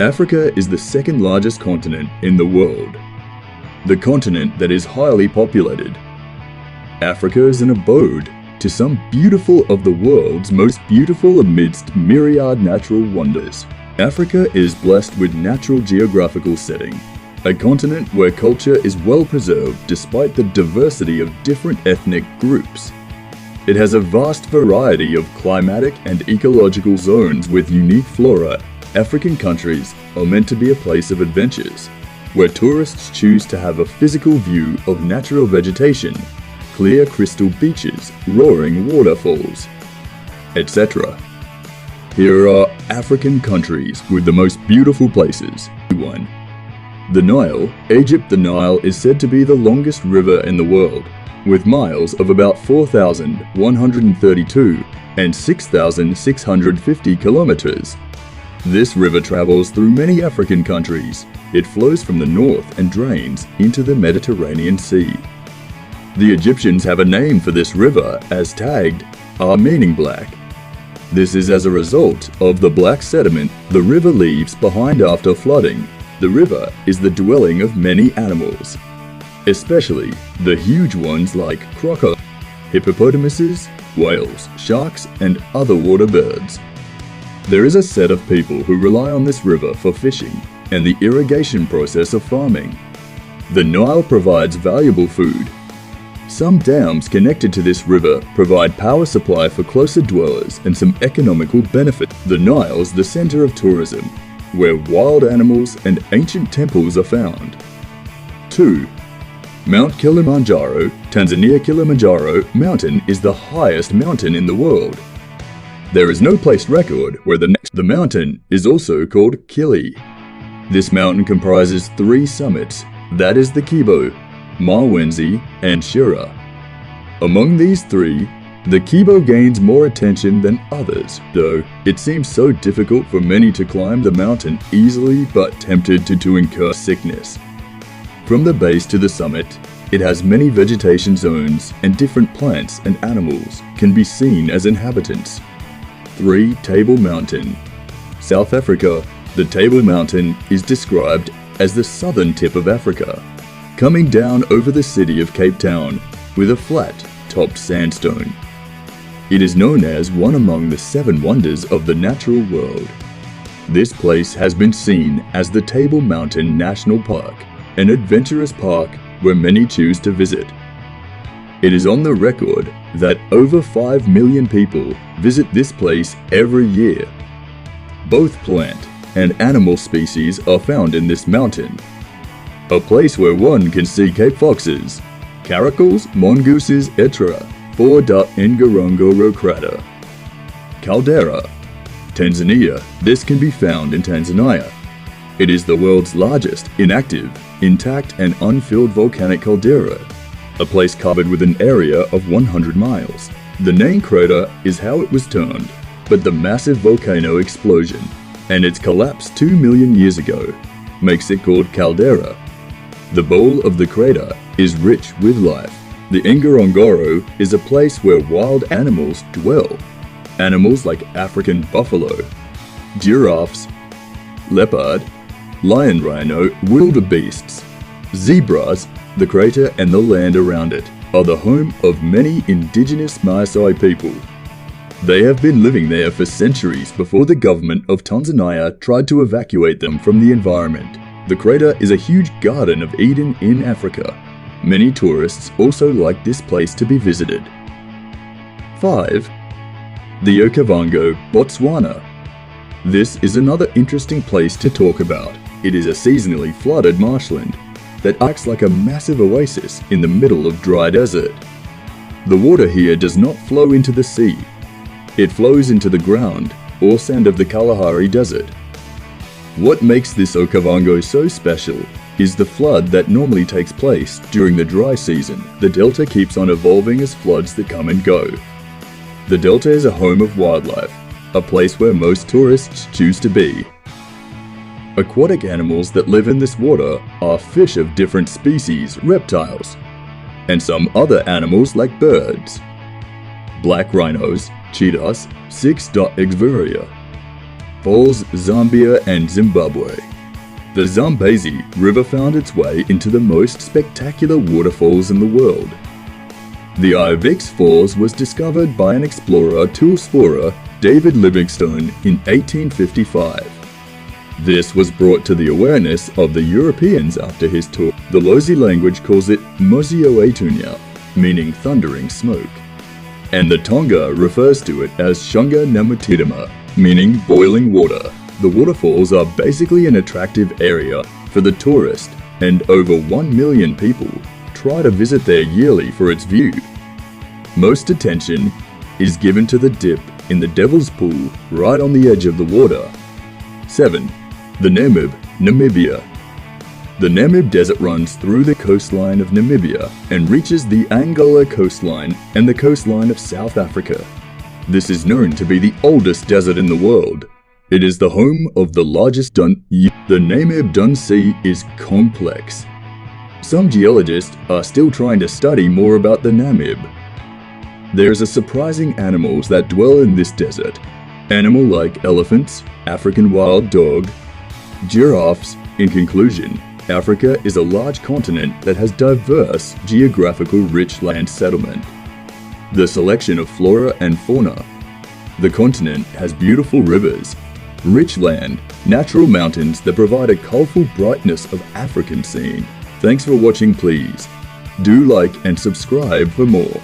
Africa is the second largest continent in the world. The continent that is highly populated. Africa is an abode to some beautiful of the world's most beautiful amidst myriad natural wonders. Africa is blessed with natural geographical setting, a continent where culture is well preserved despite the diversity of different ethnic groups. It has a vast variety of climatic and ecological zones with unique flora. African countries are meant to be a place of adventures, where tourists choose to have a physical view of natural vegetation, clear crystal beaches, roaring waterfalls, etc. Here are African countries with the most beautiful places. 1. The Nile. Egypt. The Nile is said to be the longest river in the world, with miles of about 4,132 and 6,650 kilometers. This river travels through many African countries. It flows from the north and drains into the Mediterranean Sea. The Egyptians have a name for this river as tagged, are meaning black. This is as a result of the black sediment the river leaves behind after flooding. The river is the dwelling of many animals, especially the huge ones like crocodiles, hippopotamuses, whales, sharks, and other water birds. There is a set of people who rely on this river for fishing and the irrigation process of farming. The Nile provides valuable food. Some dams connected to this river provide power supply for closer dwellers and some economical benefit. The Nile is the center of tourism, where wild animals and ancient temples are found. 2. Mount Kilimanjaro. Tanzania. Kilimanjaro mountain is the highest mountain in the world. There is no placed record where the mountain is also called Kili. This mountain comprises 3 summits, that is the Kibo, Mawenzi, and Shira. Among these 3, the Kibo gains more attention than others, though it seems so difficult for many to climb the mountain easily but tempted to incur sickness. From the base to the summit, it has many vegetation zones and different plants and animals can be seen as inhabitants. 3. Table Mountain. South Africa. The Table Mountain is described as the southern tip of Africa, coming down over the city of Cape Town with a flat-topped sandstone. It is known as one among the 7 wonders of the natural world. This place has been seen as the Table Mountain National Park, an adventurous park where many choose to visit. It is on the record that over 5 million people visit this place every year. Both plant and animal species are found in this mountain, a place where one can see Cape foxes, caracals, mongooses, etc. 4. Ngorongoro Crater. Caldera. Tanzania. This can be found in Tanzania. It is the world's largest inactive, intact and unfilled volcanic caldera, a place covered with an area of 100 miles. The name crater is how it was termed, but the massive volcano explosion and its collapse 2 million years ago makes it called caldera. The bowl of the crater is rich with life. The Ngorongoro is a place where wild animals dwell. Animals like African buffalo, giraffes, leopard, lion rhino, wildebeests, zebras. The crater and the land around it are the home of many indigenous Maasai people. They have been living there for centuries before the government of Tanzania tried to evacuate them from the environment. The crater is a huge Garden of Eden in Africa. Many tourists also like this place to be visited. 5. The Okavango, Botswana. This is another interesting place to talk about. It is a seasonally flooded marshland that acts like a massive oasis in the middle of dry desert. The water here does not flow into the sea. It flows into the ground or sand of the Kalahari Desert. What makes this Okavango so special is the flood that normally takes place during the dry season. The delta keeps on evolving as floods that come and go. The delta is a home of wildlife, a place where most tourists choose to be. Aquatic animals that live in this water are fish of different species, reptiles, and some other animals like birds. Black rhinos, cheetahs, Six. Exuviria. falls Zambia and Zimbabwe. The Zambezi River found its way into the most spectacular waterfalls in the world. The Ivix Falls was discovered by an explorer tool explorer David Livingstone in 1855. This was brought to the awareness of the Europeans after his tour. The Lozi language calls it Mozio-Etunya, meaning thundering smoke. And the Tonga refers to it as Shunga Namutirima, meaning boiling water. The waterfalls are basically an attractive area for the tourist, and over 1 million people try to visit there yearly for its view. Most attention is given to the dip in the Devil's Pool right on the edge of the water. 7. The Namib, Namibia. The Namib Desert runs through the coastline of Namibia and reaches the Angola coastline and the coastline of South Africa. This is known to be the oldest desert in the world. It is the home of the largest The Namib Dune Sea is complex. Some geologists are still trying to study more about the Namib. There is a surprising animals that dwell in this desert. Animal like elephants, African wild dog, giraffes. In conclusion, Africa is a large continent that has diverse, geographical rich land settlement. The selection of flora and fauna. The continent has beautiful rivers, rich land, natural mountains that provide a colorful brightness of African scene. Thanks for watching. Please do like and subscribe for more.